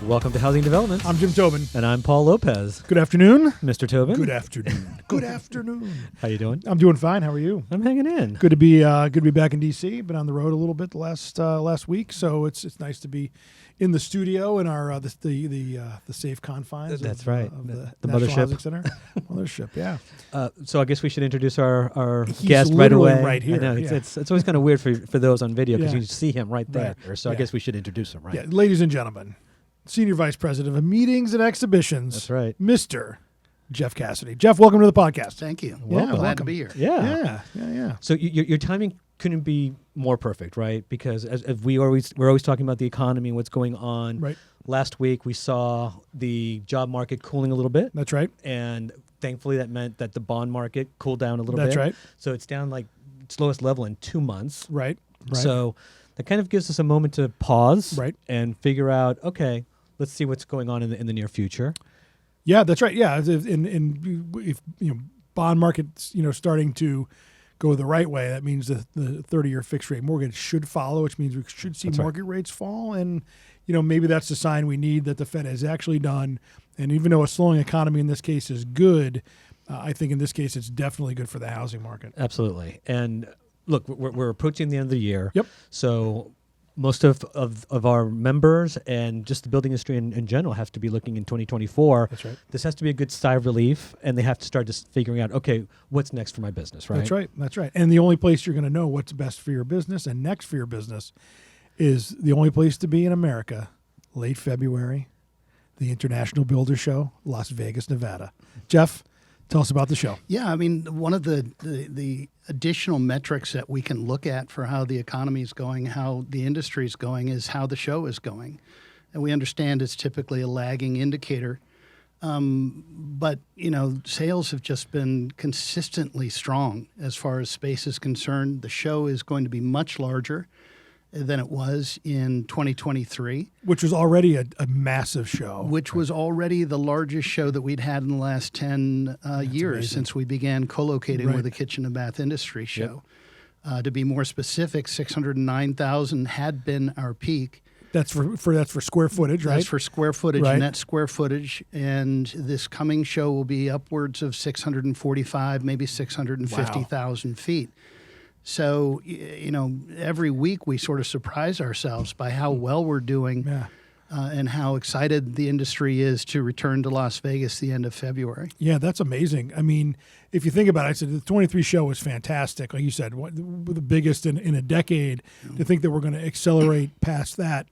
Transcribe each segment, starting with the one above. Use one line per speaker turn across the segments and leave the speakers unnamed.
Welcome to Housing Development.
I'm Jim Tobin.
And I'm Paul Lopez.
Good afternoon.
Mr. Tobin.
Good afternoon. Good afternoon.
How you doing?
I'm doing fine. How are you?
I'm hanging in.
Good to be back in DC. Been on the road a little bit the last week, so it's nice to be in the studio in our the safe confines.
That's
of,
right.
Of the
National
mothership. Housing Center. Mothership. Yeah.
So I guess we should introduce our
He's
guest right away.
right here.
I know,
yeah.
it's always kind of weird for those on video because
Yeah.
you see him right there.
Right.
So I
Yeah.
guess we should introduce him, right?
Yeah, ladies and gentlemen, Senior Vice President of Meetings and Exhibitions.
That's right.
Mr. Jeff Cassidy. Jeff, welcome to the podcast.
Thank you.
Yeah,
Glad
welcome.
to be here.
Yeah.
So your timing couldn't be more perfect, right? Because as we're always talking about the economy and what's going on.
Right.
Last week we saw the job market cooling a little bit.
That's right.
And thankfully that meant that the bond market cooled down a little bit.
That's right.
So it's down like its lowest level in 2 months.
Right.
So that kind of gives us a moment to pause
Right.
and figure out, okay, let's see what's going on in the near future.
Yeah, that's right. Yeah, if bond markets starting to go the right way, that means the 30-year fixed rate mortgage should follow, which means we should see market rates fall, and maybe that's the sign we need that the Fed has actually done. And even though a slowing economy in this case is good, I think in this case it's definitely good for the housing market.
Absolutely. And look, we're approaching the end of the year.
Yep.
So most of our members and just the building industry in general have to be looking in 2024.
That's right.
This has to be a good sigh of relief, and they have to start just figuring out, okay, what's next for my business, right?
That's right. And the only place you're going to know what's best for your business and next for your business is the only place to be in America, late February, the International Builder Show, Las Vegas, Nevada. Jeff, tell us about the show.
Yeah, I mean, one of the additional metrics that we can look at for how the economy is going, how the industry is going, is how the show is going. And we understand it's typically a lagging indicator. But, sales have just been consistently strong as far as space is concerned. The show is going to be much larger than it was in 2023.
Which was already a massive show.
Which was already the largest show that we'd had in the last 10 years
amazing.
Since we began co-locating
Right.
with the Kitchen and Bath Industry Show. To be more specific, 609,000 had been our peak.
That's for square footage, right?
That's for square footage,
Right.
net square footage. And this coming show will be upwards of 645, maybe 650,000 feet. So, every week we sort of surprise ourselves by how well we're doing and how excited the industry is to return to Las Vegas the end of February.
Yeah, that's amazing. I mean, if you think about it, I said the 23 show was fantastic. Like you said, the biggest in a decade. To think that we're going to accelerate past that.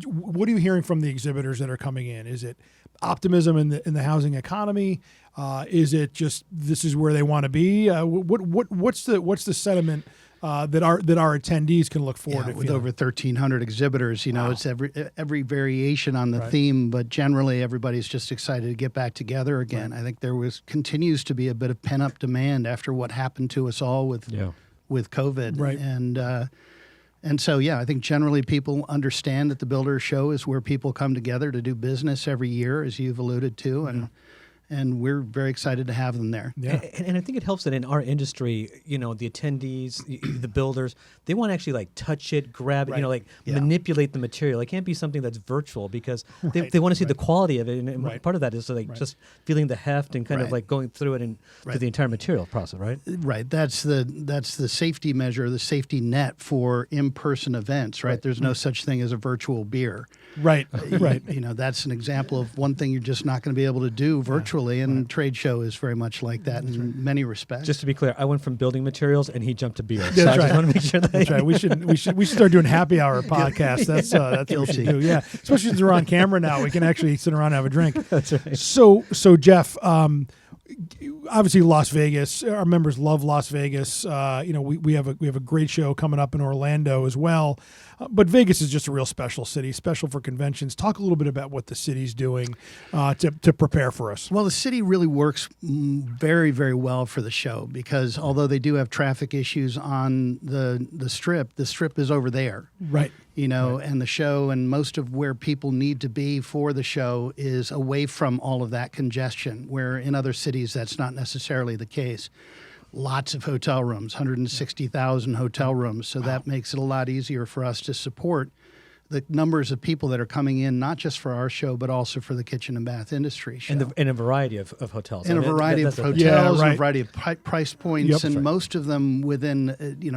What are you hearing from the exhibitors that are coming in? Is it optimism in the housing economy? Is it just this is where they want to be? What's the sentiment that our attendees can look forward to?
With over 1,300 exhibitors,
Wow.
it's every variation on the theme, but generally everybody's just excited to get back together again.
Right.
I think there continues to be a bit of pent-up demand after what happened to us all with COVID.
Right.
And so, I think generally people understand that the Builder Show is where people come together to do business every year, as you've alluded to, and we're very excited to have them there.
Yeah.
And I think it helps that in our industry, the attendees, the builders, they want to actually like touch it, grab it,
Right.
manipulate the material. It can't be something that's virtual because
Right.
they want to see the quality of it. And
Right.
part of that is just feeling the heft and kind of
Right.
like going through it and through the entire material process, right?
Right. That's the safety measure, the safety net for in-person events, right? There's no such thing as a virtual beer.
Right. Right.
That's an example of one thing you're just not going to be able to do virtually, and trade show is very much like that in many respects.
Just to be clear, I went from building materials and he jumped to beer.
That's
So I
right.
just want to make sure that
That's right. We should start doing happy hour podcasts. That's what we should do. Yeah, especially since we're on camera now, we can actually sit around and have a drink.
That's right.
So Jeff, obviously Las Vegas. Our members love Las Vegas. We have a great show coming up in Orlando as well. But Vegas is just a real special city, special for conventions. Talk a little bit about what the city's doing to prepare for us.
Well, the city really works very, very well for the show because although they do have traffic issues on the strip is over there.
Right.
And the show and most of where people need to be for the show is away from all of that congestion, where in other cities that's not necessarily the case. Lots of hotel rooms, 160,000 hotel rooms, so that makes it a lot easier for us to support the numbers of people that are coming in, not just for our show, but also for the kitchen and bath industry show.
And a variety of hotels.
And
I
a
mean,
variety of
that's the thing.
hotels,
Yeah,
and
right.
a variety of price points,
Yep.
and
Right.
most of them within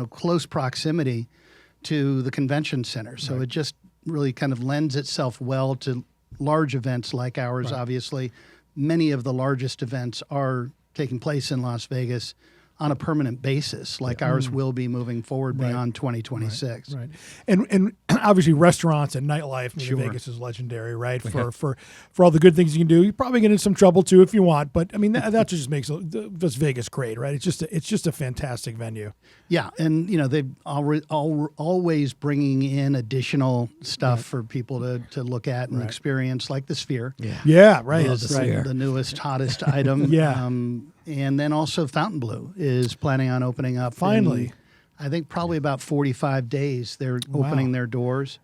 close proximity to the convention center. So it just really kind of lends itself well to large events like ours. Obviously, many of the largest events are taking place in Las Vegas on a permanent basis, like ours will be moving forward beyond 2026.
Right. And obviously restaurants and nightlife, I mean,
Sure.
Vegas is legendary, right? For all the good things you can do. You probably get into some trouble too if you want, but I mean that just makes just Vegas great, right? It's just a fantastic venue.
Yeah, and they've always bringing in additional stuff for people to look at and experience, like the Sphere.
Yeah, right.
Love the
Is
Sphere.
the newest, hottest item.
Yeah.
And then also Fontainebleau is planning on opening up.
Finally.
in, I think probably about 45 days. They're opening their doors.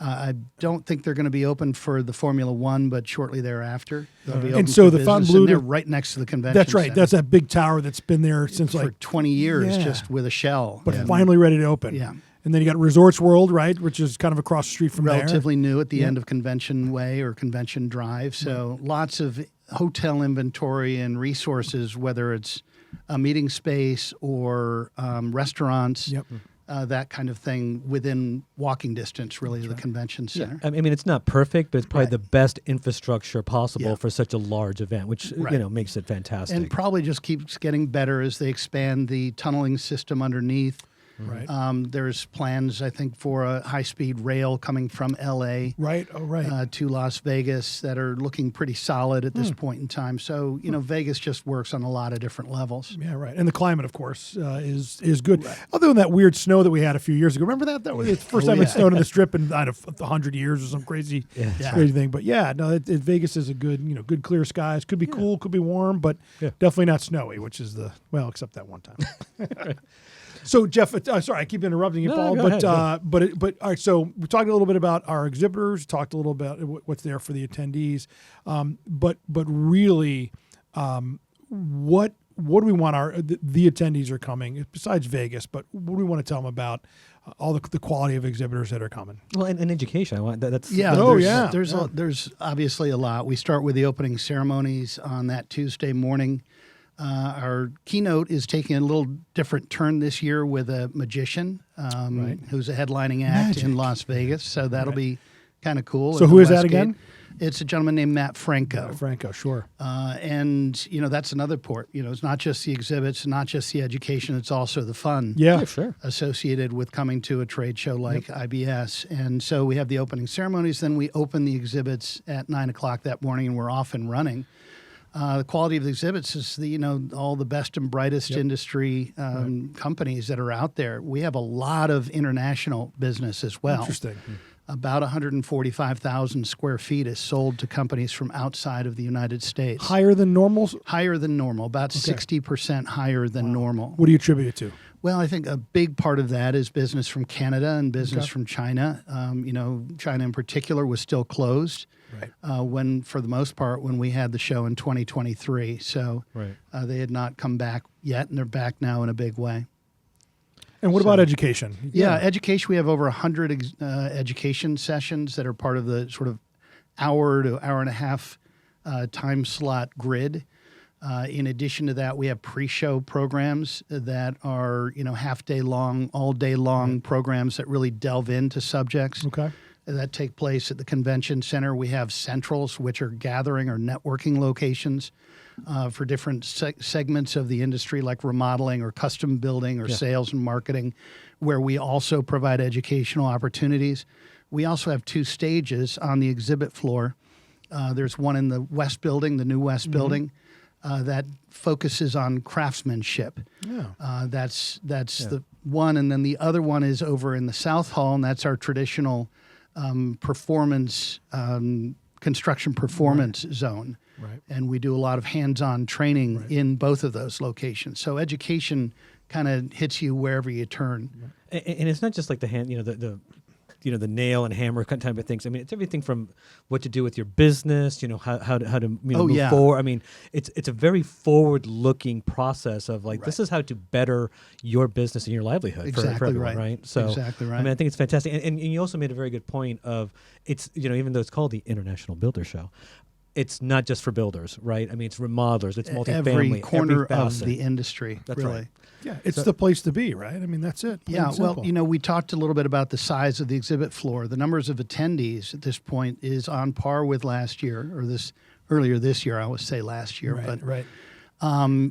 I don't think they're going to be open for the Formula One, but shortly thereafter they'll be open.
And so
for
the
business,
Fontainebleau-
and they're right next to the convention.
That's right.
center
That's that big tower that's been there since
for
like
20 years,
Yeah.
just with a shell.
but
And
finally ready to open.
Yeah.
And then you got Resorts World, right, which is kind of across the street from
relatively new at the end of Convention Way or Convention Drive. So lots of hotel inventory and resources, whether it's a meeting space or restaurants,
Yep.
that kind of thing within walking distance, really, to the convention center.
I mean, it's not perfect, but it's probably
Right.
the best infrastructure possible
Yeah.
for such a large event, which
Right.
makes it fantastic.
And probably just keeps getting better as they expand the tunneling system underneath.
Right.
There's plans, I think, for a high-speed rail coming from L.A.
Right. Oh, right.
To Las Vegas that are looking pretty solid at this point in time. So, Vegas just works on a lot of different levels.
Yeah, right. And the climate, of course, is good. Other than that weird snow that we had a few years ago. Remember that? That was the first time it snowed on the Strip in 100 years or some crazy thing. But yeah, no, Vegas is a good, good clear skies. Could be cool, could be warm, but definitely not snowy, which is except that one time. So Jeff, sorry, I keep interrupting you,
No,
Paul,
go
but
ahead,
but all right. So we talked a little bit about our exhibitors, talked a little about what's there for the attendees, but really, what do we want the attendees are coming besides Vegas? But what do we want to tell them about all the quality of exhibitors that are coming?
well, and education. I want that's
Yeah,
Oh,
there's obviously a lot. We start with the opening ceremonies on that Tuesday morning. Our keynote is taking a little different turn this year with a magician who's a headlining act in Las Vegas. So that'll be kind of cool.
So
at
who
the
is that
Westgate.
again?
It's a gentleman named Matt Franco.
Franco, sure.
And, that's another port. It's not just the exhibits, not just the education, it's also the fun.
Yeah,
sure.
Associated with coming to a trade show like IBS. And so we have the opening ceremonies, then we open the exhibits at 9 o'clock that morning, and we're off and running. The quality of the exhibits is all the best and brightest industry companies that are out there. We have a lot of international business as well.
Interesting.
About 145,000 square feet is sold to companies from outside of the United States.
Higher than normal.
Higher than normal, about 60% higher than normal.
What do you attribute it to?
Well, I think a big part of that is business from Canada and business from China. China in particular was still closed when, for the most part, when we had the show in 2023. So they had not come back yet, and they're back now in a big way.
And what about education?
Yeah, education. We have over 100 education sessions that are part of the sort of hour to hour and a half time slot grid. In addition to that, we have pre-show programs that are, half day long, all day long programs that really delve into subjects that take place at the convention center. We have centrals, which are gathering or networking locations for different segments of the industry, like remodeling or custom building or sales and marketing, where we also provide educational opportunities. We also have 2 stages on the exhibit floor. There's one in the West Building, the new West Building, that focuses on craftsmanship. That's the one, and then the other one is over in the South Hall, and that's our traditional performance construction performance zone. And we do a lot of hands-on training in both of those locations. So education kind of hits you wherever you turn.
And it's not just like the the nail and hammer type of things. I mean, it's everything from what to do with your business, how to move forward. I mean, it's a very forward-looking process of like, this is how to better your business and your livelihood for everyone, right? So,
exactly right.
I mean, I think it's fantastic. And you also made a very good point of it's, even though it's called the International Builder Show, it's not just for builders, right? I mean, it's remodelers, it's multifamily,
every corner of
facet.
the industry.
That's
really.
right.
Yeah, it's the place to be, right? I mean, that's it. Plain
Yeah,
and
well,
simple.
we talked a little bit about the size of the exhibit floor. The numbers of attendees at this point is on par with last year, or earlier this year. I always say last year, but
right.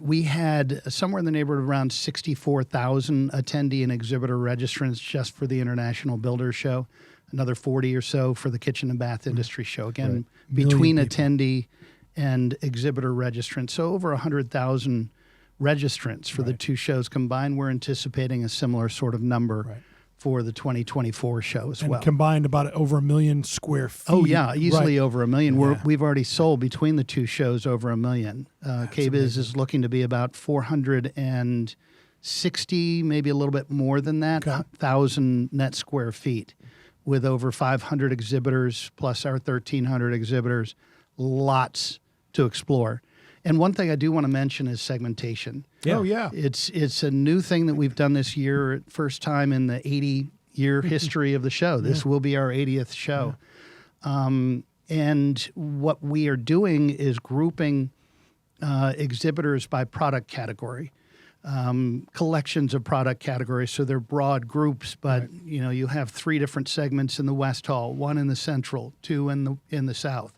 we had somewhere in the neighborhood of around 64,000 attendee and exhibitor registrants just for the International Builder Show. Another 40 or so for the Kitchen and Bath Industry Show. Again, between attendee and exhibitor registrants. So over 100,000 registrants for the two shows combined. We're anticipating a similar sort of number for the 2024 show as well.
Combined about over 1 million square feet.
Oh, yeah, easily over 1 million.
Yeah.
We've already sold between the two shows over 1 million. KBIS is looking to be about 460, maybe a little bit more than that, 1,000 net square feet, with over 500 exhibitors plus our 1,300 exhibitors. Lots to explore. And one thing I do want to mention is segmentation.
Yeah. Oh, yeah.
It's a new thing that we've done this year, first time in the 80-year history of the show. This will be our 80th show. And what we are doing is grouping exhibitors by product category, collections of product categories. So they're broad groups, but you have 3 different segments in the West Hall, 1 in the Central, 2 in the South.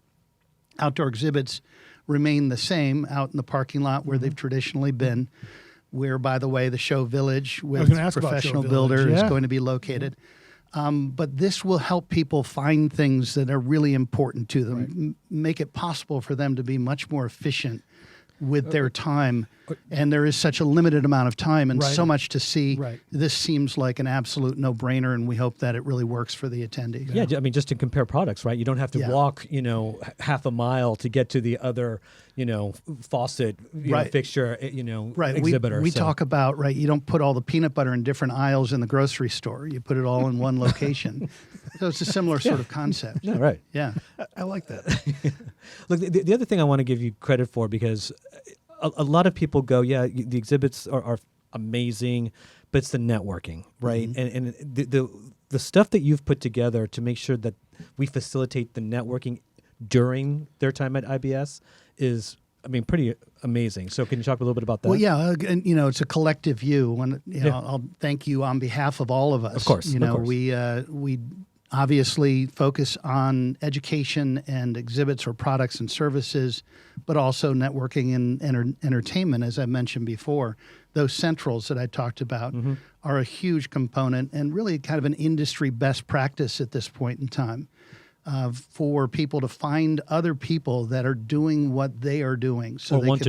Outdoor exhibits remain the same out in the parking lot where they've traditionally been, where, by the way, the Show Village with Professional Builder is going to be located. But this will help people find things that are really important to them, make it possible for them to be much more efficient with their time. And there is such a limited amount of time and so much to see. This seems like an absolute no-brainer, and we hope that it really works for the attendees.
Yeah, I mean, just to compare products, right? You don't have to walk, half a mile to get to the other, faucet, fixture, exhibitor.
We talk about, you don't put all the peanut butter in different aisles in the grocery store. You put it all in one location. So it's a similar sort of concept.
Yeah, right.
Yeah.
I like that.
Look, the other thing I want to give you credit for, because a lot of people go, the exhibits are amazing, but it's the networking, right? And the stuff that you've put together to make sure that we facilitate the networking during their time at IBS is, pretty amazing. So can you talk a little bit about that?
Well, yeah, and it's a collective view. When I'll thank you on behalf of all of us.
Of course,
we obviously focus on education and exhibits or products and services, but also networking and entertainment, as I mentioned before. Those centrals that I talked about are a huge component and really kind of an industry best practice at this point in time for people to find other people that are doing what they are doing.
Or want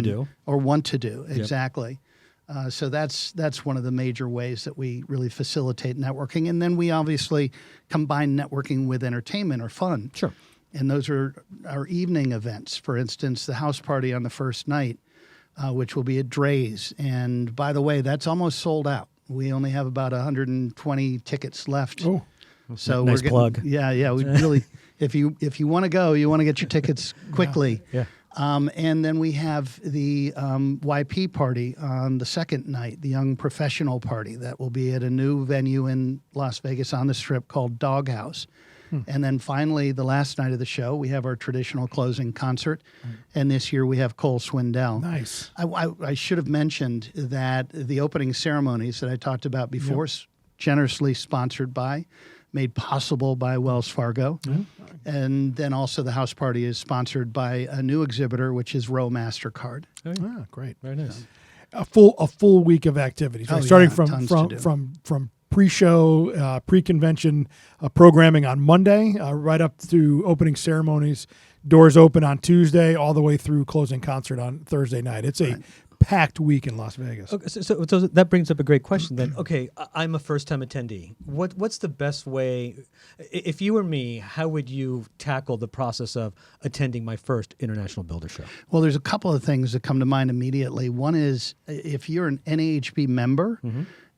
to do.
Exactly. So that's one of the major ways that we really facilitate networking. And then we obviously combine networking with entertainment or fun.
Sure.
And those are our evening events. For instance, the house party on the first night, which will be at Dre's. And by the way, that's almost sold out. We only have about 120 tickets left.
Oh,
so nice plug.
Yeah. We really, if you want to go, you want to get your tickets quickly.
Yeah.
And then we have the YP party on the second night, the Young Professional Party. That will be at a new venue in Las Vegas on the Strip called Doghouse. And then finally, the last night of the show, we have our traditional closing concert. And this year we have Cole Swindell.
Nice.
I should have mentioned that the opening ceremonies that I talked about before, generously sponsored by, made possible by Wells Fargo. And then also the house party is sponsored by a new exhibitor, which is Row MasterCard.
Ah, great.
Very nice.
A full week of activities, right? Starting from pre-show, pre-convention programming on Monday, right up to opening ceremonies. Doors open on Tuesday, all the way through closing concert on Thursday night. It's a packed week in Las Vegas.
Okay, so that brings up a great question then. Okay, I'm a first-time attendee. What's the best way, if you were me, how would you tackle the process of attending my first International Builder Show?
Well, there's a couple of things that come to mind immediately. One is if you're an NAHB member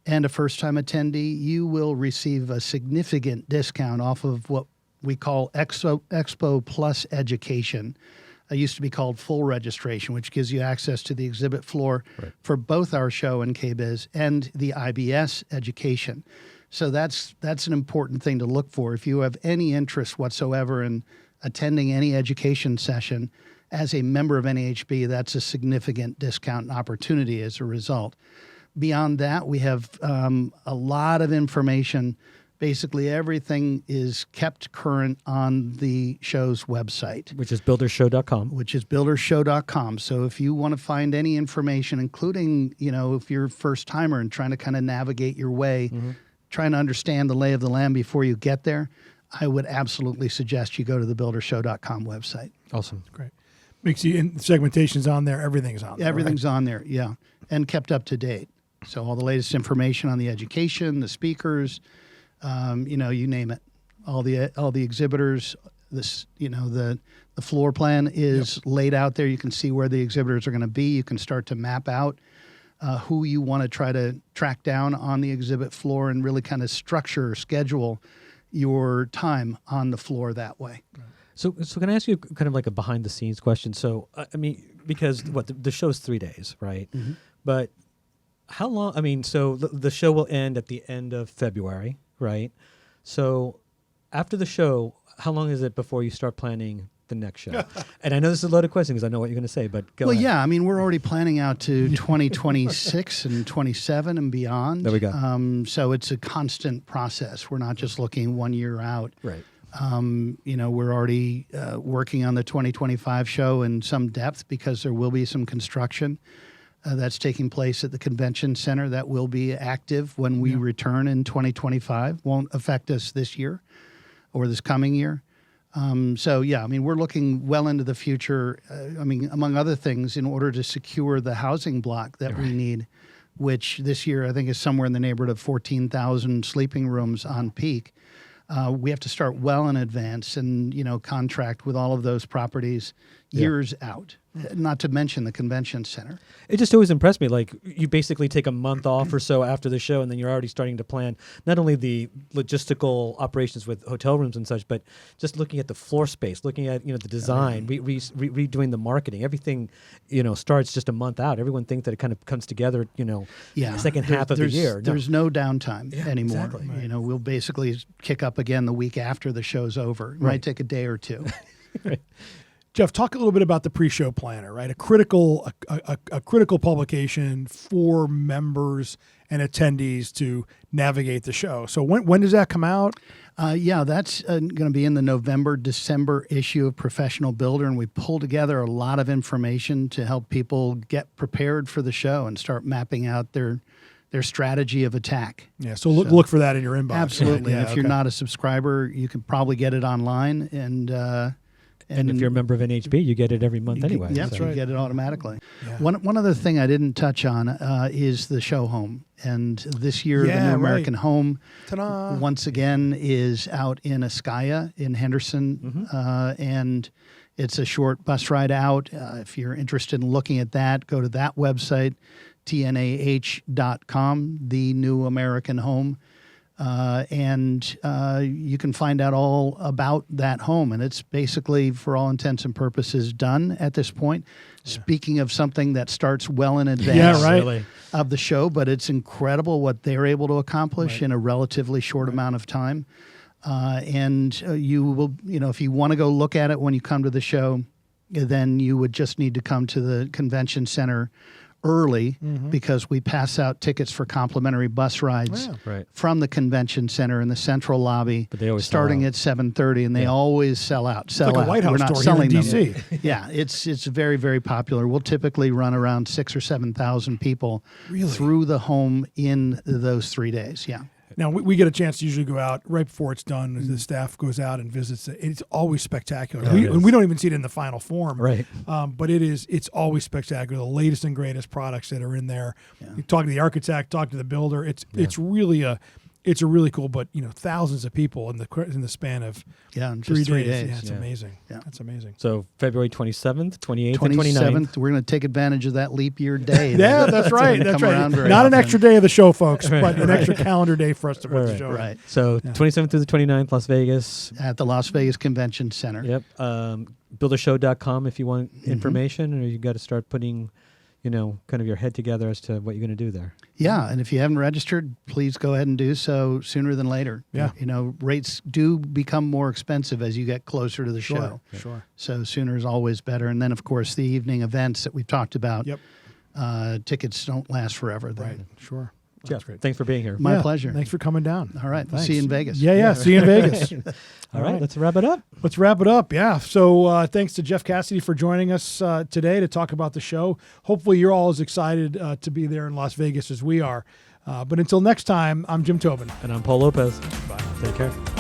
and a first-time attendee, you will receive a significant discount off of what we call Expo Plus Education. It used to be called full registration, which gives you access to the exhibit floor for both our show and KBIS and the IBS education. So that's an important thing to look for. If you have any interest whatsoever in attending any education session as a member of NAHB, that's a significant discount and opportunity as a result. Beyond that, we have a lot of information. Basically, everything is kept current on the show's website,
which is buildershow.com. So if you want to find any information, including, if you're a first timer and trying to kind of navigate your way, trying to understand the lay of the land before you get there, I would absolutely suggest you go to the buildershow.com website. Awesome.
Great. Makes you, and segmentation's on there. Everything's on there.
Everything's on there, yeah, and kept up to date. So all the latest information on the education, the speakers, you name it, all the exhibitors, the floor plan is laid out there. You can see where the exhibitors are going to be. You can start to map out who you want to try to track down on the exhibit floor and really kind of structure or schedule your time on the floor that way.
So can I ask you kind of like a behind the scenes question? So, because the show's 3 days, right? Mm-hmm. But how long, so the show will end at the end of February, right? So after the show, how long is it before you start planning the next show? And I know this is a loaded question because I know what you're going to say, but go ahead.
Yeah, we're already planning out to 2026 and 27 and beyond.
There we go.
So it's a constant process. We're not just looking 1 year out.
Right.
We're already working on the 2025 show in some depth because there will be some construction that's taking place at the convention center that will be active when we return in 2025. Won't affect us this year or this coming year. We're looking well into the future. Among other things, in order to secure the housing block that we need, which this year I think is somewhere in the neighborhood of 14,000 sleeping rooms on peak. We have to start well in advance and, contract with all of those properties years out, not to mention the convention center.
It just always impressed me. Like, you basically take a month off or so after the show, and then you're already starting to plan not only the logistical operations with hotel rooms and such, but just looking at the floor space, looking at, the design, redoing the marketing. Everything, starts just a month out. Everyone thinks that it kind of comes together, second half of the year.
There's no downtime anymore.
Exactly. Right.
We'll basically kick up again the week after the show's over. It might take a day or two.
Right. Jeff, talk a little bit about the PreShow Planner, right? A critical publication for members and attendees to navigate the show. So when does that come out?
That's going to be in the November-December issue of Professional Builder, and we pull together a lot of information to help people get prepared for the show and start mapping out their strategy of attack.
Yeah, so look for that in your inbox.
Absolutely.
Right? Yeah,
if you're not a subscriber, you can probably get it online, and
if you're a member of NHB, you get it every month anyway.
Yeah,
that's right.
You get it automatically.
Yeah.
One other thing I didn't touch on is the show home. And this year, the New American Home,
Ta-da.
once again, is out in Ascaya in Henderson. And it's a short bus ride out. If you're interested in looking at that, go to that website, tnah.com, the New American Home. And you can find out all about that home. And it's basically, for all intents and purposes, done at this point. Yeah. Speaking of something that starts well in advance of the show, but it's incredible what they're able to accomplish in a relatively short amount of time. And you will, if you want to go look at it when you come to the show, then you would just need to come to the convention center early because we pass out tickets for complimentary bus rides from the convention center in the central lobby,
but they always
starting at 7:30, and they always sell out.
It's like a White House
We're not
store
selling
here in
them.
DC.
Yeah, it's very, very popular. We'll typically run around 6,000 or 7,000 people through the home in those 3 days. Yeah.
Now, we get a chance to usually go out right before it's done. The staff goes out and visits it. It's always spectacular. We don't even see it in the final form.
Right.
But it's always spectacular. The latest and greatest products that are in there. You talk to the architect, talk to the builder. It's really it's a really cool, but thousands of people in the span of
in just
3
3
days.
days.
Yeah, it's
Yeah.
amazing.
Yeah.
That's amazing.
So February 27th, 28th, and 29th.
27th, we're going to take advantage of that leap year day.
Yeah,
that
that's right.
doesn't
That's
come
right.
around very
Not an
often.
extra day of the show, folks, but an extra calendar day for us to put the
Right.
show. in.
Right.
So 27th through the 29th, Las Vegas.
At the Las Vegas Convention Center.
Yep. Buildershow.com if you want information, or you got to start putting, kind of your head together as to what you're going to do there.
Yeah, and if you haven't registered, please go ahead and do so sooner than later.
Yeah.
Rates do become more expensive as you get closer to the show.
Sure.
So sooner is always better. And then, of course, the evening events that we've talked about.
Yep.
Tickets don't last forever.
Right. Sure.
Jeff,
That's great.
thanks for being here.
My pleasure.
Thanks for coming down.
All right. We'll
Thanks.
see you in Vegas.
Yeah. See you in Vegas.
All right, let's wrap it up.
Let's wrap it up. Yeah. So thanks to Jeff Cassidy for joining us today to talk about the show. Hopefully you're all as excited to be there in Las Vegas as we are. But until next time, I'm Jim Tobin.
And I'm Paul Lopez. Bye. Take care.